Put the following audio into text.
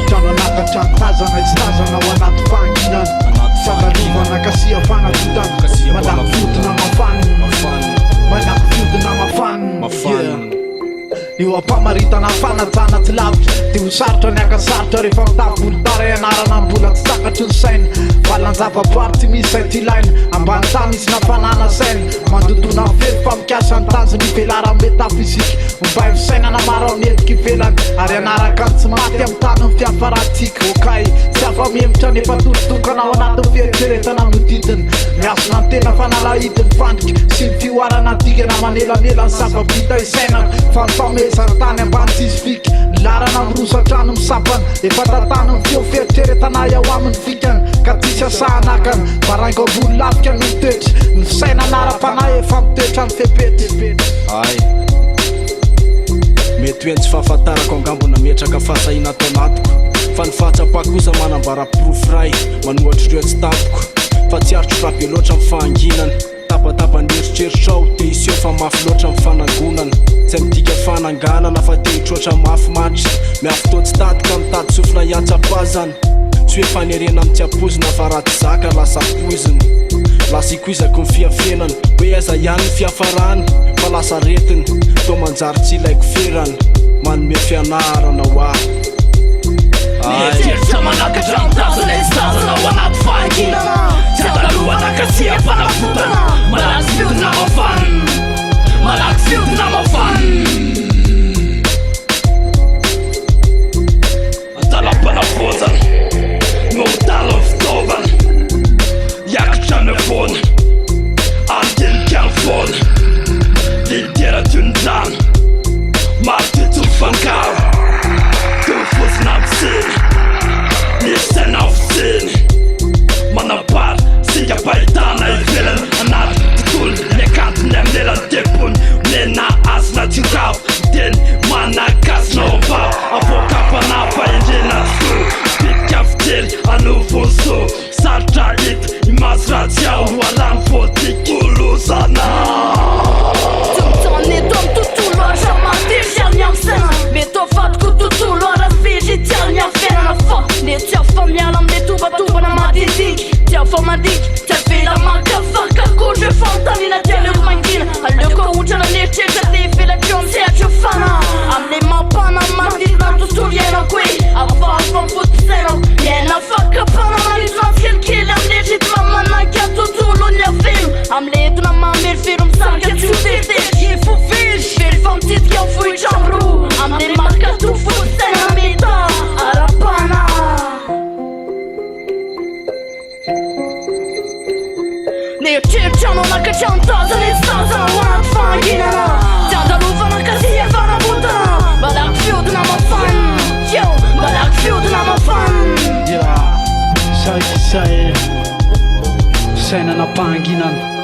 Tana nakatantazana istazana ao anaty fanginana Fangalovana kasia fanatodana Malaky vodina mafany Io ampamaritana fanajana ty lavitra Ty ho sarotra ny akasarotra rehefa mitavy-bolotara Ianarana mbola tsy takatry ny saina Valan-javaboary ty misy ay ty ilaina Ambany tany misy nafanana saina Mandotona fely fa mikasa ny tanjony ivelara metafizika Mibay fisainana maro amin'ny endriky ivelany Ary anaraka ny tsy maty amin'ny tany ny fiafaratika Okay, tsy afa-mihemitra nefa torotonkana ao anatin'ny fieritreretana mididiny Miasona ny tena fanalahidiny fandrika Sy ny fioarana dikana manelanela ny zava-bita isainana Fa ny famezana tany ambany tsisy fika Larana mirosatrano misapana Efa tatany ny feo fieritreretana ao amin'ny fikany Ka tsisy asahanakany Baraingo ambony lafika ny mitoetry Ny fisaina nara-panahy efa mitoetra ny fepety Mety hoe tsy fahafantarako angambona metraka fahasahina atao anatiko Fa ny fahatsapako kosa manambara pirofray Manohatry ireo tsy tampoko Fa tsy arotro rabe loatra amin'ny fahanginana Tapatapa ny eritreritra ao Te iseo fa mafy loatra amin'ny fanangonana Tsy midika fananganana fa te hitroatra mafy matry Miafy to tsy tatika mitady sofina hiatsapazana Tsy hoe fanerena amin'ny tiapozina fa raha ty zaka lasa poziny Lasa ikoizako ny fiafenana Hoe aiza ihany ny fiafarany Fa lasa retiny To manjary tsy ilaiko ferana Manome fianarana ho aho Mieritseritra manakatra mitazana istazana ao anaty fahanginana Tsy atalohana kasia fanafotana Malaky fiodina mafany Malaky fiodina mafany Andalam-panafozana No talo ny fitaovana Iakatra ny foana Andinika ny foana Litera tundrano Marty fankaro Tofosina ampiseny Nisena ofiseny Manapary Singa pahitana ivelany Anaty tontolo Miakantony amin'ny lelany tempony Mena asina tsiokavo Teny manakasina ao am-pavo Avoaka-panafa indrena so Pitika fitely anovonso Sarotra hita Imazy ratsy ao Alamy politika Olozana Tony eto amin'ny tontolo Asa mandery ny amsena Mety avadiko tontolo Arafiry tiany ny aferana fa Ne tsy afa miala amin'ny tombatombana madindiky Tsy afa mandiky Tsy avela makafaka Kory rehefa mitanina Ty aleoko mangina Aleoko ahotrana neritreritra Te ivelatra eo misehatra fana Amle mampana madidina tontolo iainako hoe Afafa mifotosainako Miaina fakapana Manidina tsikelikely Amle ritma mananka tontolo ny avelo Amle entona mamerifero Misarika tsy ho tetety Ifofily Very fa mititika fohitrambro Amle makato fotosaina meta Arapana Neritreritra no nakatra mitazana istazana Ho anaty fahanginana Tsy andalovana kasia fanabotana Malaky fiodina mafany Malaky fiodina mafany Sainana pahanginana